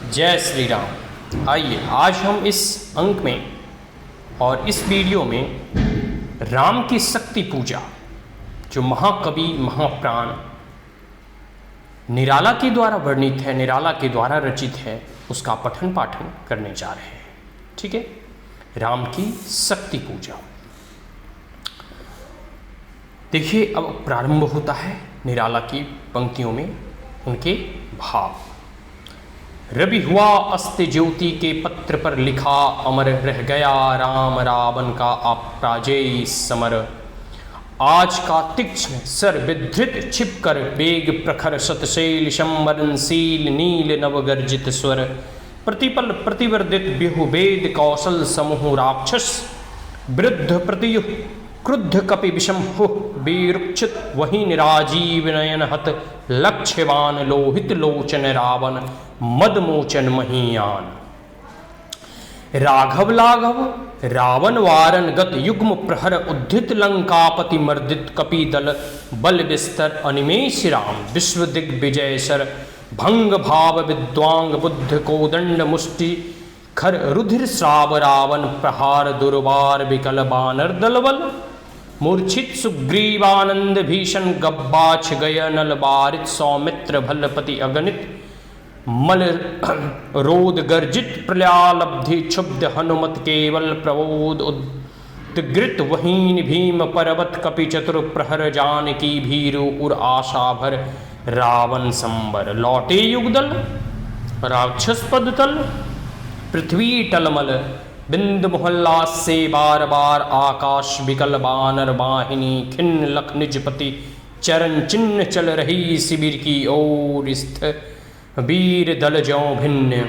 जय श्री राम। आइए आज हम इस अंक में और इस वीडियो में राम की शक्ति पूजा जो महाकवि महाप्राण निराला के द्वारा वर्णित है, निराला के द्वारा रचित है, उसका पठन पाठन करने जा रहे हैं। ठीक है, राम की शक्ति पूजा। देखिए, अब प्रारंभ होता है निराला की पंक्तियों में उनके भाव। रवि हुआ अस्त ज्योति के पत्र पर लिखा, अमर रह गया राम रावण का अपराजेय समर। आज का तीक्ष्ण सर विधृत छिप कर वेग प्रखर शतशैल संवरणशील नील नवगर्जित स्वर। प्रतिपल प्रतिवर्दित बिहु वेद कौशल समूह राक्षस वृद्ध प्रतियुह क्रुद्ध कपि विषम्भु विरुक्षित वही निराजीव नयन हत लक्ष्यवान लोहित लोचन रावण मदमोचन महीयान। राघव लाघव रावण वारन गत युग्म प्रहर उद्धित लंकापति मर्दित कपि दल बल विस्तर अनिमेष राम विश्व दिग्विजय सर। भंग भाव विद्वांग बुद्ध कोदंड मुष्टि खर रुधिर श्राव रावण प्रहार दुर्वार विकल बानर दलबल। मूर्छित सुग्रीवानंद भीषण गब्बाछ गय नल बारित सौमित्र भलपति अगणित मल रोद गर्जित प्रलयालब्धि क्षुब्ध हनुमत केवल प्रबोध उद्गृत वहीन भीम पर्वत कपि चतुर प्रहर जानकी भीरु उर आशा भर रावण संबर। लौटे युगदल राक्षस पदतल पृथ्वी टलमल बिंद मोहल्लास से बार बार आकाश विकल बानर वाहिनी खिन्न लख निजपति चरण चिन्ह चल रही शिविर की ओर स्थित वीर दल ज्यों भिन्न।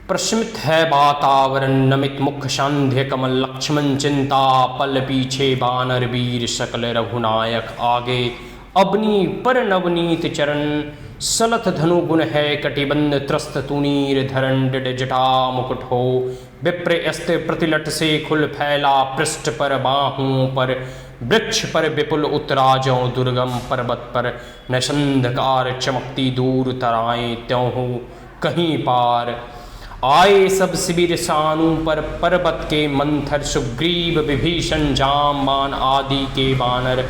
प्रशमित है वातावरण नमित मुख सांध्य कमल लक्ष्मण चिंता पल पीछे बानर वीर सकल रघुनायक आगे अवनी पर नवनीत चरण। सलथ धनु गुण है कटिबंध त्रस्त तुनीर धरण जटा मुकुट हो विप्र अस्त्र प्रतिलट से खुल फैला पृष्ठ पर बाहों पर वृक्ष पर विपुल उत्तराजों दुर्गम पर्वत पर नशंधकार चमकती दूर तराएं त्यों हो कहीं पार। आए सब शिविर सानू पर पर्वत के मंथर सुग्रीव विभीषण जामबान आदि के बानर।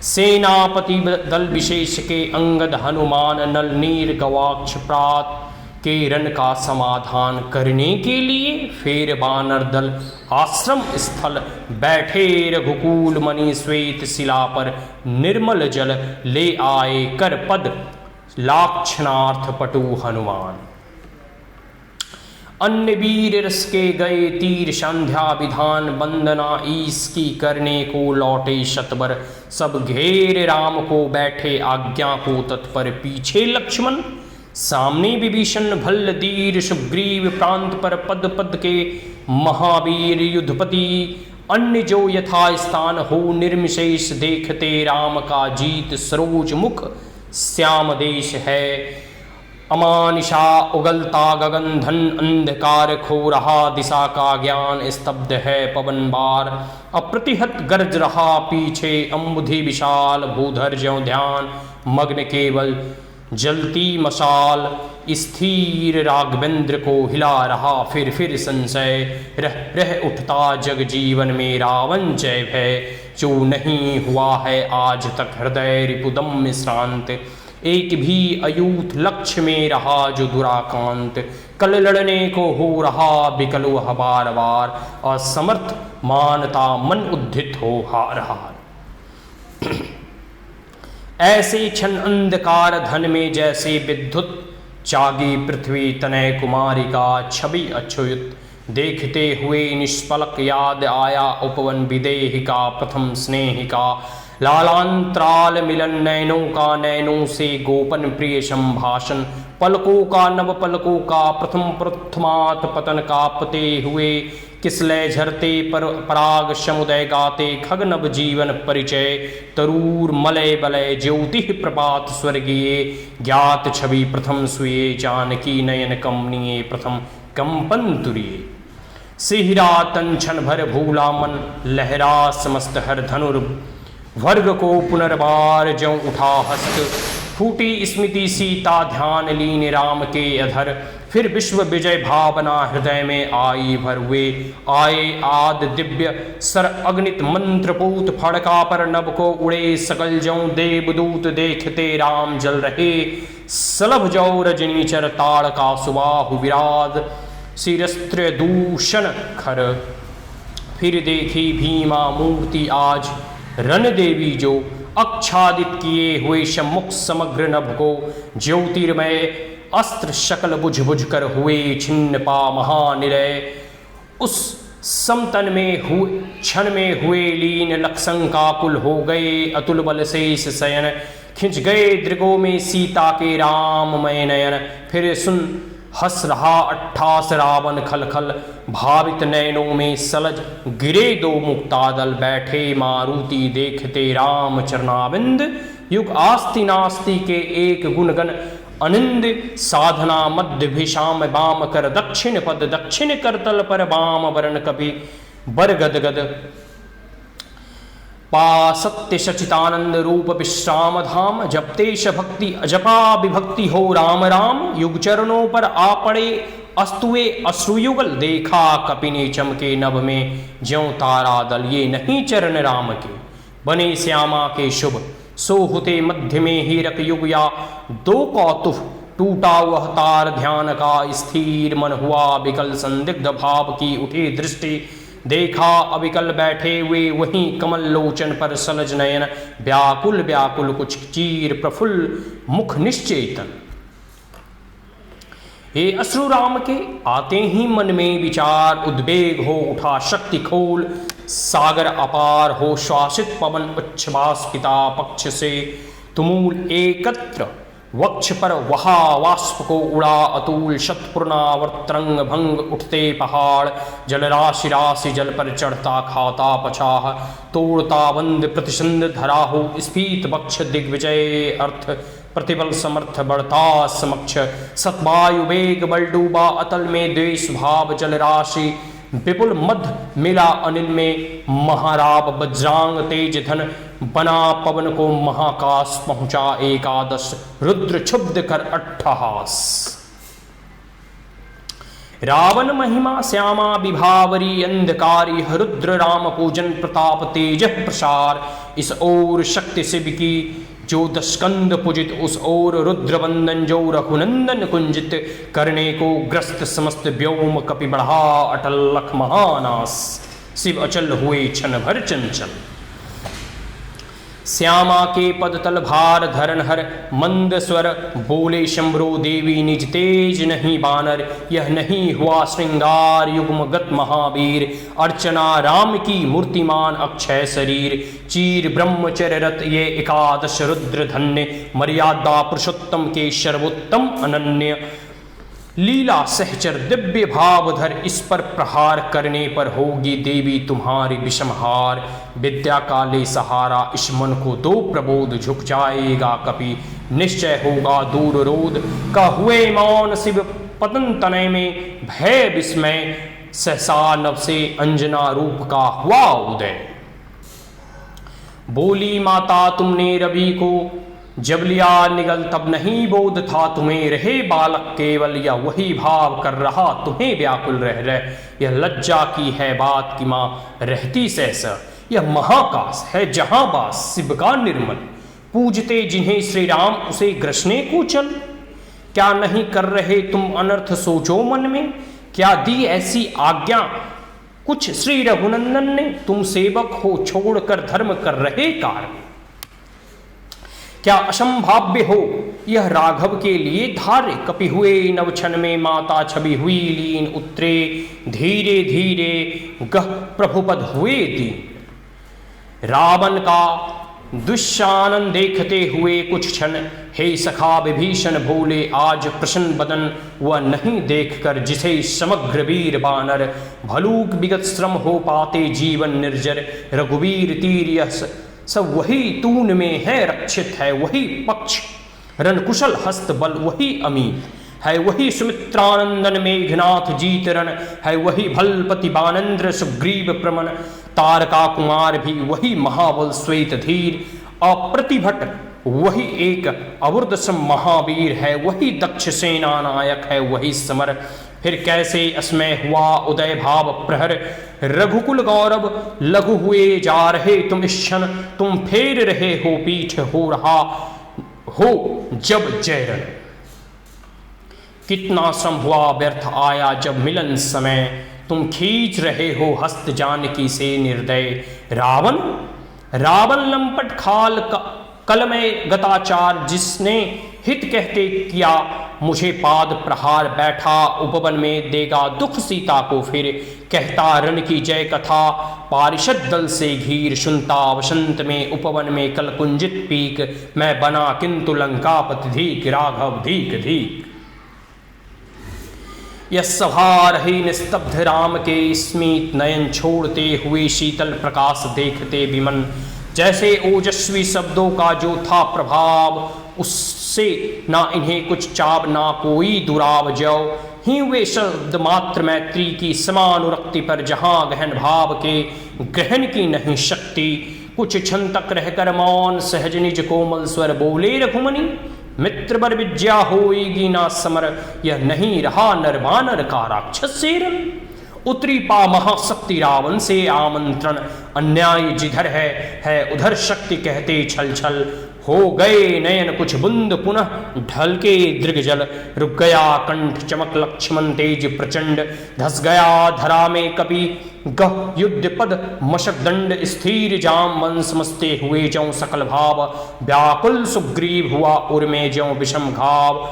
सेनापति दल विशेष के अंगद हनुमान नल नीर गवाक्ष प्रात के रण का समाधान करने के लिए फेर बानर दल आश्रम स्थल बैठे। रघुकूल मणि श्वेत शिला पर निर्मल जल ले आए कर पद लाक्षणार्थ पटु हनुमान। अन्य वीर रस के गए तीर संध्या विधान वंदना ईश की करने को लौटे शतबर। सब घेर राम को बैठे आज्ञा को तत्पर पीछे लक्ष्मण सामने विभीषण भल्ल धीर सुग्रीव प्रांत पर पद पद के महावीर युद्धपति। अन्य जो यथा स्थान हो निर्मिशेष देखते राम का जीत सरोज मुख श्याम देश है। अमानिशा उगलता गगन धन अंधकार खो रहा दिशा का ज्ञान स्तब्ध है पवन बार। अप्रतिहत गरज रहा पीछे अम्बुधि विशाल भूधर ज्यों ध्यान मग्न केवल जलती मशाल। स्थिर राघवेंद्र को हिला रहा फिर संशय रह उठता जग जीवन में रावण जय भय। जो नहीं हुआ है आज तक हृदय रिपुदम श्रांत एक भी अयूथ लक्ष्य में रहा जो दुराकांत। कल लड़ने को हो रहा विकल वह बार बार असमर्थ मानता मन उद्धित हो हार हार। ऐसे क्षण अंधकार धन में जैसे विद्युत जागी पृथ्वी तनय कुमारी का छवि अच्युत। देखते हुए निष्पलक याद आया उपवन विदेहिका प्रथम स्नेहिका। लालांतराल मिलन नैनों का नैनों से गोपन प्रिय संभाषण। पलकों का नव पलकों का प्रथम प्रथमात पतन का पते हुए किसलय झरते पर पराग समुदय गाते खग नव जीवन परिचय। तरूर मलय बलय ज्योति प्रभात स्वर्गीय ज्ञात छवि प्रथम सुये जानकी नयन कमनीय प्रथम कंपन तुरिये। सिहरा तंछन भर भूला मन लहरा समस्त हर धनुर वर्ग को पुनर्बार ज्यों उठा हस्त फूटी स्मृति सीता ध्यान लीन राम के अधर, फिर विश्व विजय भावना हृदय में आई भर। हुए आए आद दिव्य सर अग्नित मंत्रपूत, फड़का पर नभ को उड़े सकल जौ देवदूत, देखते राम जल रहे सलभ जौ रजनी चर, ताड़ का सुबाहु विराद शिरस्त्र दूषण खर। फिर देखी भीमा मूर्ति आज रन देवी जो, आच्छादित किए हुए सम्मुख समग्र नभ को, ज्योतिर्मय अस्त्र शकल बुझ बुझ कर हुए छिन्न पा महानिरय। उस समतन में हुए क्षण में हुए लीन, लक्षंकाकुल हो गए अतुल बल शेष शयन, खिंच गए दृगों में सीता के राममय नयन। फिर सुन हंस रहा अट्ठास रावण खल खल, भावित नयनों में सलज गिरे दो मुक्तादल, बैठे मारुति देखते राम चरणाबिंद, युग आस्ति नास्ति के एक गुणगण अनिंद। साधना मध्य भिषाम बाम कर, दक्षिण पद दक्षिण कर तल पर, बाम वरण कभी बर गद गद पा सत्य सचितानंद रूप विश्राम धाम। जपतेश भक्ति अजपा विभक्ति हो राम राम, युग चरणों पर आ पड़े अस्तुए अश्रुयुगल, देखा कपिने चमके नभ में ज्यों तारा दल। ये नहीं चरण राम के बने श्यामा के शुभ, सो होते मध्य में हीरक युग या दो कौतुक। टूटा वह तार ध्यान का स्थिर, मन हुआ विकल संदिग्ध भाव की उठी दृष्टि। देखा अविकल बैठे हुए वहीं कमल लोचन पर सलज नयन, व्याकुल व्याकुल कुछ चीर प्रफुल्ल मुख निश्चेतन। हे अश्रु राम के आते ही मन में विचार, उद्वेग हो उठा शक्ति खोल, सागर अपार हो श्वासित पवन उच्छ्वास पिता पक्ष से। तुमूल एकत्र वक्ष पर वहा वाष्प को उड़ा अतुल, शतपूर्णावर्तरंग भंग उठते पहाड़। जल राशि राशि जल पर चढ़ता खाता पछाह, तोड़ता बंद प्रतिशंद धरा हो स्फीत बक्ष। दिग्विजय अर्थ प्रतिबल समर्थ बढ़ता समक्ष, सतवायु वेग बल डूबा अतल में द्वेष भाव। जल राशि विपुल मध्य मिला अनिल में, महाराव वज्रांग तेज धन बना पवन को महाकाश पहुंचा एकादश। रुद्र क्षुब्ध कर अट्ठहास, रावण महिमा श्यामा विभावरी अंधकारी। रुद्र राम पूजन प्रताप तेज प्रसार, इस ओर शक्ति शिव की जो दशकंद पूजित, उस ओर रुद्र वंदन जो रघुनंदन कुंजित। करने को ग्रस्त समस्त व्योम कपि बढ़ा अटल लख महानास, शिव अचल हुए क्षण भर चंचल। श्यामा के पद तल भार धरन हर, मंद स्वर बोले शंभरो देवी निज तेज नहीं बानर। यह नहीं हुआ श्रृंगार युग्मगत महावीर, अर्चना राम की मूर्तिमान अक्षय शरीर। चीर ब्रह्मचर्य रत ये एकादश रुद्र धन्य, मर्यादा पुरुषोत्तम के सर्वोत्तम अनन्य। लीला सहचर दिव्य भावधर, इस पर प्रहार करने पर होगी देवी तुम्हारी विषमहार। विद्या का ले सहारा, इस मन को दो प्रबोध, झुक जाएगा कपि निश्चय होगा दूर रोध। का हुए मौन शिव पतन तनय में, भय विस्मय सहसा नभ से अंजना रूप का हुआ उदय। बोली माता तुमने रवि को जब लिया निगल, तब नहीं बोध था तुम्हें रहे बालक केवल। या वही भाव कर रहा तुम्हें व्याकुल रह रह, यह लज्जा की है बात कि माँ रहती सहसा। यह महाकाश है जहां बास शिव का निर्मल, पूजते जिन्हें श्री राम उसे ग्रसने को चल। क्या नहीं कर रहे तुम अनर्थ सोचो मन में, क्या दी ऐसी आज्ञा कुछ श्री रघुनंदन ने। तुम सेवक हो छोड़कर धर्म कर रहे कार्य, क्या असंभाव्य हो यह राघव के लिए धार्य। कपि हुए नवक्षण में माता छवि हुई लीन, उतरे धीरे धीरे गह प्रभुपद हुए दीन। रावण का दुष्यानन देखते हुए कुछ क्षण, हे सखा विभीषण बोले आज प्रसन्न बदन। वह नहीं देखकर जिसे समग्र वीर बानर, भलूक विगत श्रम हो पाते जीवन निर्जर। रघुवीर तीर यह सब वही तून में है रक्षित, है वही पक्ष रणकुशल हस्त बल वही अमीत। है वही सुमित्रानंदन मेघनाथ जीत रण, है वही भलपति बानंद्र सुग्रीव प्रमन। तारका कुमार भी वही महाबल श्वेत धीर, अप्रतिभट वही एक अवुर्दसम महावीर है, वही दक्ष सेना नायक है, वही समर। फिर कैसे अस्मय हुआ उदय भाव प्रहर, रघुकुल गौरव लघु हुए जा रहे तुम इस क्षण, तुम फेर रहे हो पीठ हो रहा हो जब जयरण। कितना श्रम हुआ व्यर्थ आया जब मिलन समय, तुम खींच रहे हो हस्त जानकी से निर्दय। रावण रावण लंपट खाल कल में गताचार, जिसने हित कहते किया मुझे पाद प्रहार, बैठा उपवन में देगा दुख सीता को फिर, कहता रण की जय कथा पारिषद दल से घीर, सुनता वसंत में उपवन में कल कुंजित पीक, मैं बना किंतु लंकापति धीक, राघव धीक धीक। यह सभा रही निस्तब्ध राम के स्मित नयन, छोड़ते हुए शीतल प्रकाश देखते विमन, जैसे ओजस्वी शब्दों का जो था प्रभाव, उससे ना इन्हें कुछ चाव ना कोई दुराव, जो ही वे शब्द मात्र मैत्री की समानुरक्ति पर, जहां गहन भाव के ग्रहण की नहीं शक्ति। कुछ क्षण तक रहकर मौन सहज निज कोमल स्वर बोले रघुमनि, मित्र बर विद्या होएगी ना समर, यह नहीं रहा नर बानर का राक्षस से रण। उतरी पा महाशक्ति रावण से आमंत्रण, अन्याय जिधर है उधर शक्ति कहते छल छल, हो गए नयन कुछ बुंद पुनः ढल के दृग जल, रुक गया कंठ चमक लक्ष्मण तेज प्रचंड, धस गया धरा में कपि गह युद्ध पद मशक दंड, स्थिर जाम मन समझते हुए ज्यों सकल भाव, व्याकुल सुग्रीव हुआ उर में ज्यों विषम घाव।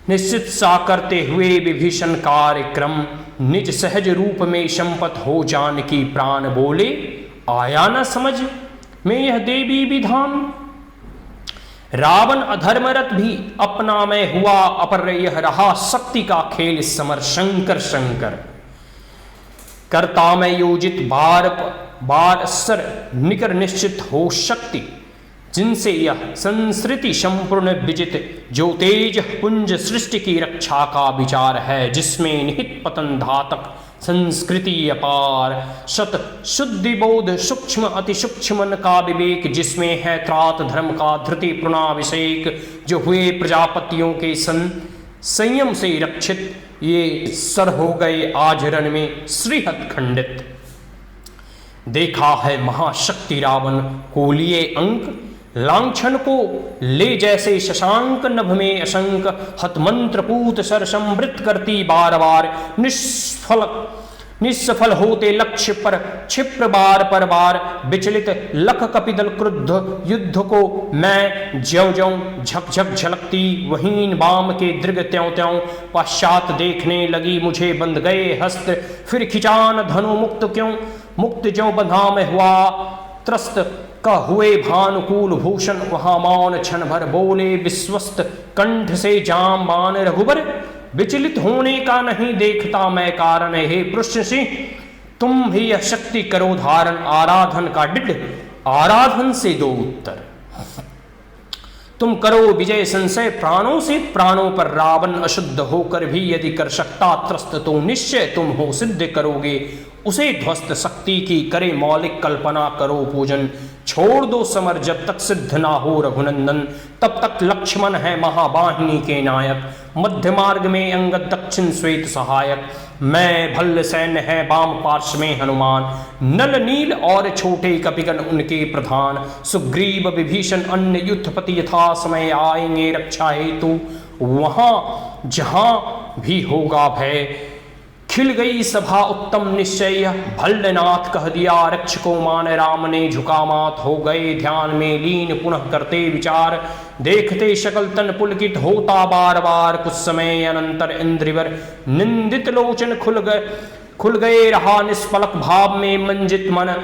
निश्चित सा करते हुए विभीषण कार्यक्रम, निज सहज रूप में संपत हो जानकी प्राण, बोले आया न समझ में यह देवी विधान। रावण अधर्मरत भी अपना में हुआ अपर, यह रहा शक्ति का खेल समर, शंकर शंकर करता में योजित बार बार सर, निकर निश्चित हो शक्ति, जिनसे यह संस्कृति संपूर्ण विजित, जो तेज पुंज सृष्टि की रक्षा का विचार है, जिसमें निहित पतन धातक संस्कृति अपार, शत शुद्धि बोध सूक्ष्म अति सूक्ष्म मन का विवेक, जिसमें है त्रात धर्म का धृति पुनाभिषेक, जो हुए प्रजापतियों के संयम से रक्षित, ये सर हो गए आज रण में श्रीहत खंडित। देखा है महाशक्ति रावण को लिए अंक, लांछन को ले जैसे शशांक, नभ में असंक हत मंत्र पूत सर समृत करती बार बार, निष्फल होते लक्ष्य पर क्षिप्र बार पर बार, विचलित लख कपिदल क्रुद्ध युद्ध को मैं ज्यों ज्यों झकझक झलकती, वहीन बाम के दृग त्यों त्यों पश्चात देखने लगी, मुझे बंध गए हस्त फिर खिंचान धनु मुक्त क्यों, मुक्त ज्यों बंधा में हुआ त्रस्त का हुए भानुकूल भूषण, वहां मौन क्षण भर बोले विश्वस्त कंठ से जाम बान, रघुबर विचलित होने का नहीं देखता मैं कारण, हे कृष्ण सिंह तुम भी यह शक्ति करो धारण, आराधन का डिड आराधन से दो उत्तर, तुम करो विजय संशय प्राणों से प्राणों पर, रावण अशुद्ध होकर भी यदि कर सकता त्रस्त, तो निश्चय तुम हो सिद्ध करोगे उसे ध्वस्त, शक्ति की करे मौलिक कल्पना करो पूजन, छोड़ दो समर जब तक सिद्ध ना हो रघुनंदन, तब तक लक्ष्मण है महावाहिनी के नायक, मध्य मार्ग में अंगद दक्षिण श्वेत सहायक, मैं भल्ल सैन्य है वाम पार्श्व में हनुमान, नल नील और छोटे कपिगण उनके प्रधान, सुग्रीव विभीषण अन्य युद्धपति यथा समय आएंगे रक्षा हेतु, वहां जहां भी होगा भय। खिल गई सभा उत्तम निश्चय, भल्लनाथ कह दिया रक्षको मान, राम ने झुका मात हो गए ध्यान में लीन, पुनः करते विचार, देखते शकल तन पुलकित होता बार बार, कुछ समय अनंतर इंद्रिवर निंदित लोचन खुल गए रहा निष्पलक भाव में मंजित मन,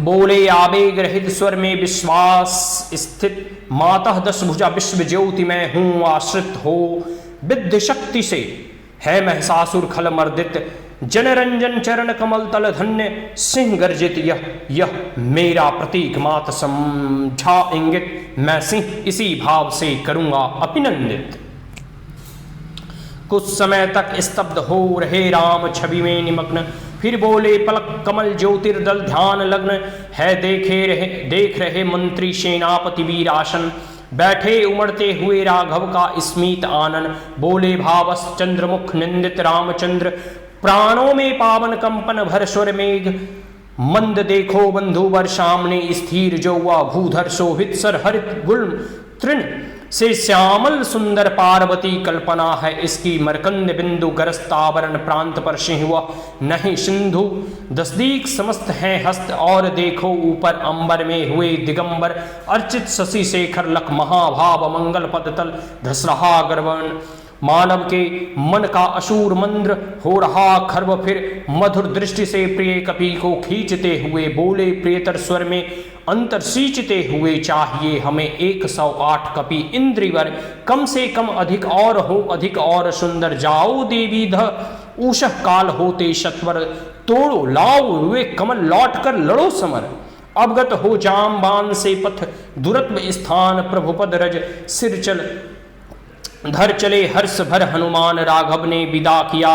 बोले आवेग रहित स्वर में विश्वास स्थित, मातः दश भुजा विश्व ज्योति मैं हूं आश्रित हो, विद्ध शक्ति से है महिषासुर खल मर्दित, जनरंजन चरण कमल तल धन्य सिंह गर्जित, यह मेरा प्रतीक मात समझा इंगित, मैं सिंह इसी भाव से करूंगा अभिनंदित। कुछ समय तक स्तब्ध हो रहे राम छवि में निमग्न, फिर बोले, पलक कमल ज्योतिर्दल ध्यान लग्न है, देख रहे मंत्री सेनापति वीर आसन, बैठे उमड़ते हुए राघव का स्मित आनन। बोले, भावस चंद्रमुख निंदित रामचंद्र, प्राणों में पावन कंपन भर स्वर मेघ, मंद देखो बंधुवर सामने स्थिर, जो हुआ भूधर शोभित सर हरित गुल्म तृण से श्यामल सुंदर पार्वती कल्पना है इसकी, मरकंद बिंदु गरस्तावरण प्रांत पर सिंह वह नहीं सिंधु, दसदीक समस्त हैं हस्त, और देखो ऊपर अंबर में हुए दिगंबर, अर्चित शशि शेखर लख महाभाव मंगल पद तल धस रहा गर्वन, मानव के मन का असूर मंद्र हो रहा खर्व, फिर मधुर दृष्टि से प्रिय कपि को खींचते हुए बोले, प्रियतर स्वर में अंतर सींचते हुए, चाहिए हमें 108 कपि इंद्रिवर, कम से कम अधिक और हो अधिक और सुंदर, जाओ देवी ध उषः काल होते शतवर, तोड़ो लाओ वे कमल लौट कर लड़ो समर, अवगत हो जामबान से पथ दुरत्व स्थान, प्रभुपद रज सिर चल धर चले हर्ष भर हनुमान, राघव ने विदा किया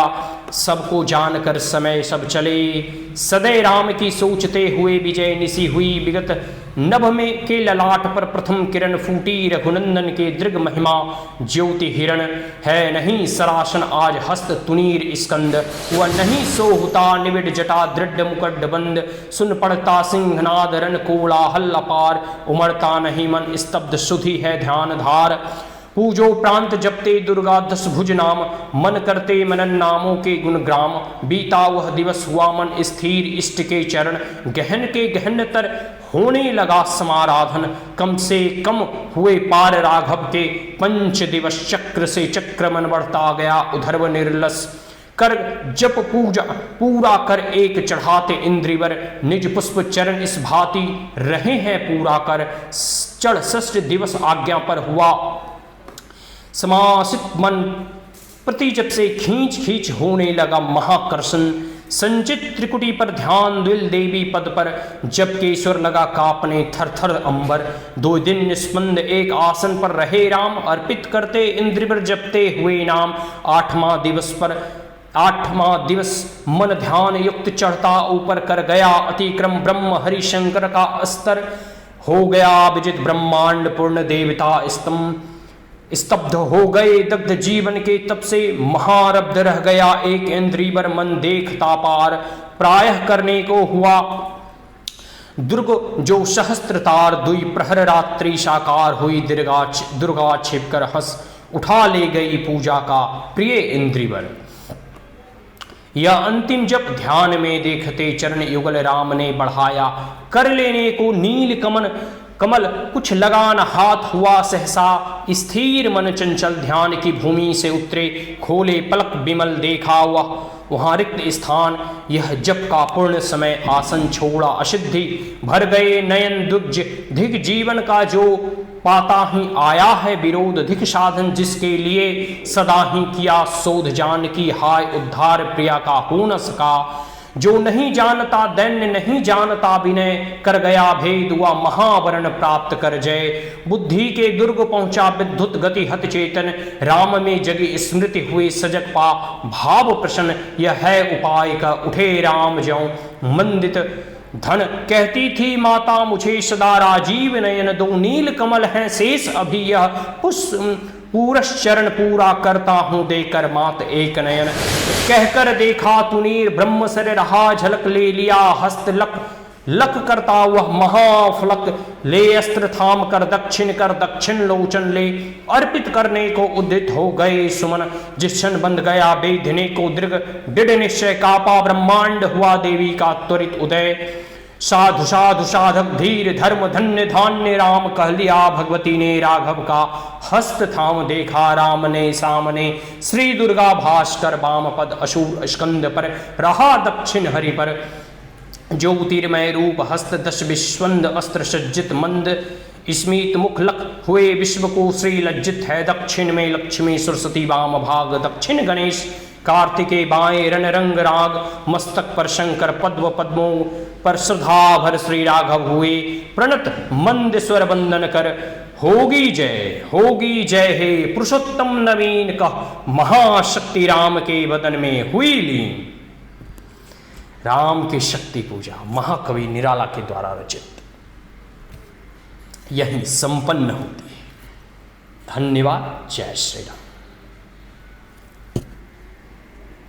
सबको जानकर समय सब चले, सदै राम की सोचते हुए विजय निशी हुई, विगत नभ में के ललाट पर प्रथम किरण फूटी, रघुनंदन के दृग महिमा ज्योति हिरण, है नहीं सरासन आज हस्त तुनीर स्कंद, वह नहीं सोहुता निविड जटा दृढ़ मुकड बंद, सुन पड़ता सिंहनाद रन कोलाहल अपार, उमड़ता नहीं मन स्तब्ध सुधि है ध्यान धार, पूजो प्रांत जपते दुर्गा 10 भुज नाम, मन करते मनन नामों के गुण ग्राम, बीता वह दिवस हुआ मन स्थिर इष्ट के चरण, गहन के गहनतर होने लगा समाराधन, कम से कम हुए पार राघव के 5 दिवस, चक्र से चक्रमन बढ़ता गया उधर्व निर्लस, कर जप पूजा पूरा कर एक चढ़ाते इंद्रिवर, निज पुष्प चरण इस भांति रहे हैं पूरा कर, चढ़ 6 दिवस आज्ञा पर हुआ समासित मन, प्रति जब से खींच खींच होने लगा महाकर्षण, संचित त्रिकुटी पर ध्यान द्विल देवी पद पर, जबकि स्वर लगा कांपने थर थर अंबर, 2 दिन निस्पंद एक आसन पर रहे राम, अर्पित करते इंद्रिवर जपते हुए नाम, 8वां दिवस मन ध्यान युक्त चढ़ता ऊपर कर गया अतिक्रम, ब्रह्म हरिशंकर का अस्तर हो गया विजित, ब्रह्मांड पूर्ण देवता स्तब्ध हो गए दग्ध जीवन के तप से, महारब्ध रह गया एक इंद्रिवर मन देखता पार, प्रायः करने को हुआ दुर्ग जो सहस्त्र तार, 2 प्रहर रात्रि साकार हुई दुर्गा छिपकर हंस, उठा ले गई पूजा का प्रिय इंद्रिवर, यह अंतिम जप ध्यान में देखते चरण युगल राम ने बढ़ाया, कर लेने को नील कमल कुछ लगान हाथ हुआ सहसा, स्थिर मन चंचल ध्यान की भूमि से उतरे, खोले पलक विमल देखा वहाँ रिक्त स्थान, यह जप का पूर्ण समय, आसन छोड़ा असिद्धि भर गए नयन, धिक जीवन का जो पाता ही आया है विरोध, धिक साधन जिसके लिए सदा ही किया शोध, जान की हाय उद्धार प्रिया का हो न सका, जो नहीं जानता दैन्य नहीं जानता विनय, कर गया भेद हुआ महावरण प्राप्त कर जय, बुद्धि के दुर्ग पहुंचा विद्युत गति हत चेतन, राम में जगी स्मृति हुए सजग पा भाव प्रसन्न, यह है उपाय का उठे राम ज्यों मंदित धन, कहती थी माता मुझे सदा राजीव नयन, 2 नील कमल हैं शेष अभी यह पूरश चरण पूरा करता हूं देकर मात एक नयन, कहकर देखा तुनीर ब्रह्म सर रहा झलक, ले लिया हस्त लक करता वह महाफलक, ले अस्त्र थाम कर दक्षिण लोचन ले, अर्पित करने को उदित हो गए सुमन, जिस क्षण बंध गया बेधने को दृढ़ निश्चय, कापा ब्रह्मांड हुआ देवी का त्वरित उदय, साधु साधक धीर धर्म धन्य धान्य राम, कह लिया भगवती ने राघव का हस्त थाम, देखा राम ने सामने श्री दुर्गा भास्कर, वाम पद अशूर स्कंद पर रहा दक्षिण हरि पर, ज्योतिर्मय रूप हस्त 10 विश्वंद अस्त्र सज्जित मंद, स्मित मुख लख हुए विश्व को श्री लज्जित है, दक्षिण में लक्ष्मी सरस्वती वाम भाग, दक्षिण गणेश कार्तिके बाएं रण रंग राग, मस्तक पर शंकर पद्मों पर श्रद्धा भर श्री राघव हुए, प्रणत मंद स्वर वंदन कर, होगी जय हे पुरुषोत्तम नवीन कह, महाशक्ति राम के वदन में हुई लीन। राम की शक्ति पूजा महाकवि निराला के द्वारा रचित यही संपन्न होती है। धन्यवाद। जय श्री राम।